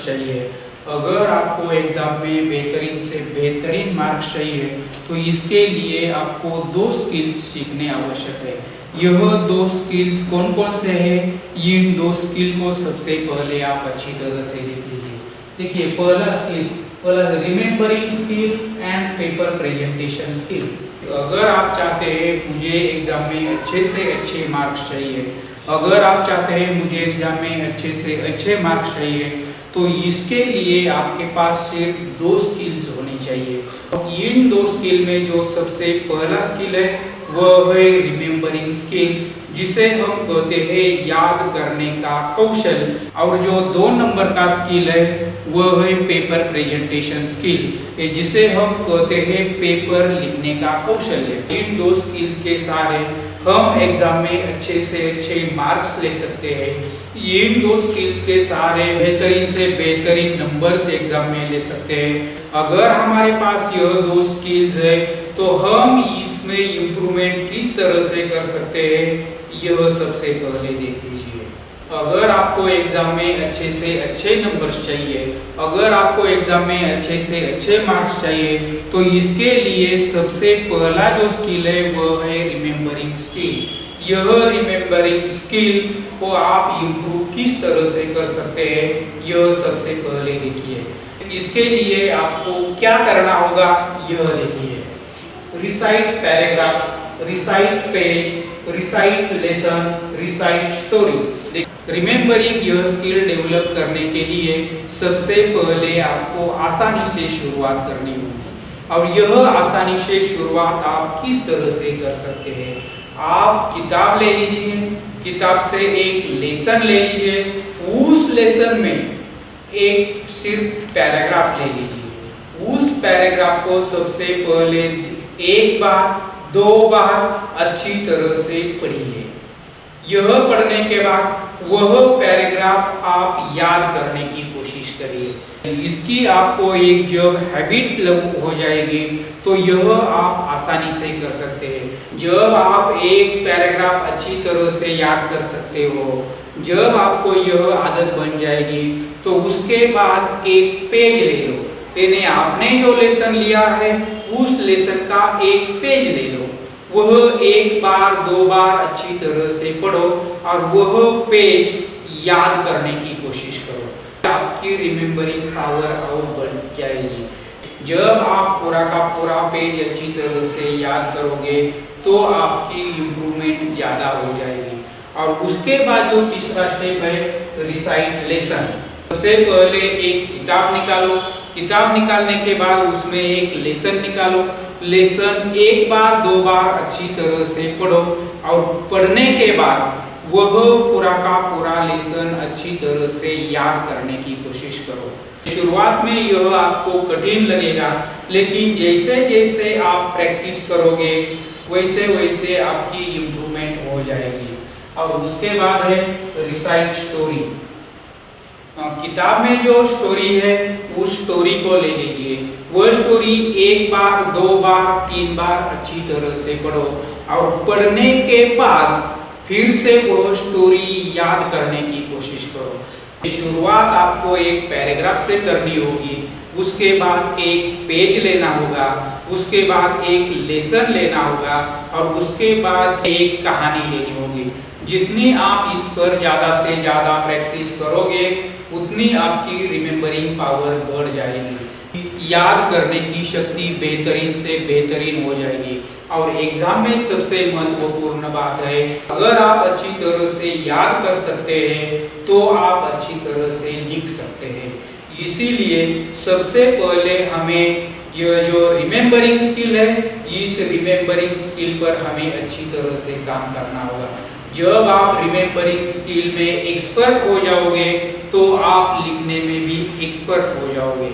Numbers चाहिए, अगर आपको एग्जाम में बेहतरीन से बेहतरीन मार्क्स चाहिए तो इसके लिए आपको 2 स्किल्स सीखने आवश्यक है। यह 2 स्किल्स कौन कौन से हैं? इन 2 स्किल को सबसे पहले आप अच्छी तरह से देख लीजिए। देखिए पहला remembering skill and paper presentation skill. अगर आप चाहते हैं मुझे एग्जाम में अच्छे से अच्छे मार्क्स चाहिए, अगर आप चाहते हैं मुझे एग्जाम में अच्छे से अच्छे मार्क्स चाहिए, तो इसके लिए आपके पास सिर्फ 2 स्किल्स होनी चाहिए। इन 2 स्किल में जो सबसे पहला स्किल है वह है रिमेम्बरिंग स्किल, जिसे हम कहते हैं याद करने का कौशल, और जो 2 नंबर का स्किल है वह है पेपर प्रेजेंटेशन स्किल, जिसे हम कहते हैं पेपर लिखने का कौशल है। इन 2 स्किल्स के सहारे हम एग्जाम में अच्छे से अच्छे मार्क्स ले सकते हैं। इन 2 स्किल्स के सहारे बेहतरीन से बेहतरीन नंबर्स एग्जाम में ले सकते हैं। अगर हमारे पास यह 2 स्किल्स है तो हम इसमें इम्प्रूवमेंट किस तरह से कर सकते हैं, यह सबसे पहले देख लीजिए। अगर आपको एग्जाम में अच्छे से अच्छे नंबर्स चाहिए, अगर आपको एग्जाम में अच्छे से अच्छे मार्क्स चाहिए, तो इसके लिए सबसे पहला जो स्किल है वह है रिमेम्बरिंग स्किल। यह रिमेम्बरिंग स्किल को आप इम्प्रूव किस तरह से कर सकते हैं, यह सबसे पहले देखिए। इसके लिए आपको क्या करना होगा, यह देखिए। Recite paragraph, recite page, recite lesson, recite story. Remembering यह स्किल डेवलप करने के लिए सबसे पहले आपको आसानी से शुरुआत करनी होगी, और यह आसानी से शुरुआत आप किस तरह से कर सकते हैं। आप किताब ले लीजिए, किताब से एक लेसन ले लीजिए, उस लेसन में एक सिर्फ पैराग्राफ ले लीजिए। उस पैराग्राफ को सबसे पहले 1 बार 2 बार अच्छी तरह से पढ़िए। यह पढ़ने के बाद वह पैराग्राफ आप याद करने की कोशिश करिए। इसकी आपको एक जब हैबिट हो जाएगी तो यह आप आसानी से कर सकते हैं। जब आप एक पैराग्राफ अच्छी तरह से याद कर सकते हो, जब आपको यह आदत बन जाएगी, तो उसके बाद एक पेज ले लो। यानी आपने जो लेसन लिया है उस लेसन का एक पेज ले लो, वह 1 बार 2 बार अच्छी तरह से पढ़ो और वह पेज याद करने की कोशिश करो। आपकी रिमेम्बरिंग पावर और बढ़ जाएगी। जब आप पूरा का पूरा पेज अच्छी तरह से याद करोगे तो आपकी इम्प्रूवमेंट ज़्यादा हो जाएगी। और उसके बाद जो तीसरा स्टेप है रिसाइट लेसन। सबसे पहले एक किताब निकालो, किताब निकालने के बाद उसमें एक लेसन निकालो। लेसन 1 बार 2 बार अच्छी तरह से पढ़ो, और पढ़ने के बाद वह पूरा का पूरा लेसन अच्छी तरह से याद करने की कोशिश करो। शुरुआत में यह आपको कठिन लगेगा, लेकिन जैसे जैसे आप प्रैक्टिस करोगे वैसे वैसे आपकी इम्प्रूवमेंट हो जाएगी। और उसके बाद है रिसाइट स्टोरी। किताब में जो स्टोरी है उस स्टोरी को ले लीजिए। वह स्टोरी 1 बार 2 बार 3 बार अच्छी तरह से पढ़ो, और पढ़ने के बाद फिर से वह स्टोरी याद करने की कोशिश करो। शुरुआत आपको एक पैराग्राफ से करनी होगी, उसके बाद एक पेज लेना होगा, उसके बाद एक लेसन लेना होगा, और उसके बाद एक कहानी लेनी होगी। जितनी आप इस पर ज़्यादा से ज़्यादा प्रैक्टिस करोगे उतनी आपकी रिमेम्बरिंग पावर बढ़ जाएगी, याद करने की शक्ति बेहतरीन से बेहतरीन हो जाएगी। और एग्जाम में सबसे महत्वपूर्ण बात है, अगर आप अच्छी तरह से याद कर सकते हैं तो आप अच्छी तरह से लिख सकते हैं। इसीलिए सबसे पहले हमें यह जो रिमेम्बरिंग स्किल है, इस रिमेम्बरिंग स्किल पर हमें अच्छी तरह से काम करना होगा। जब आप रिमेम्बरिंग स्किल में एक्सपर्ट हो जाओगे तो आप लिखने में भी एक्सपर्ट हो जाओगे।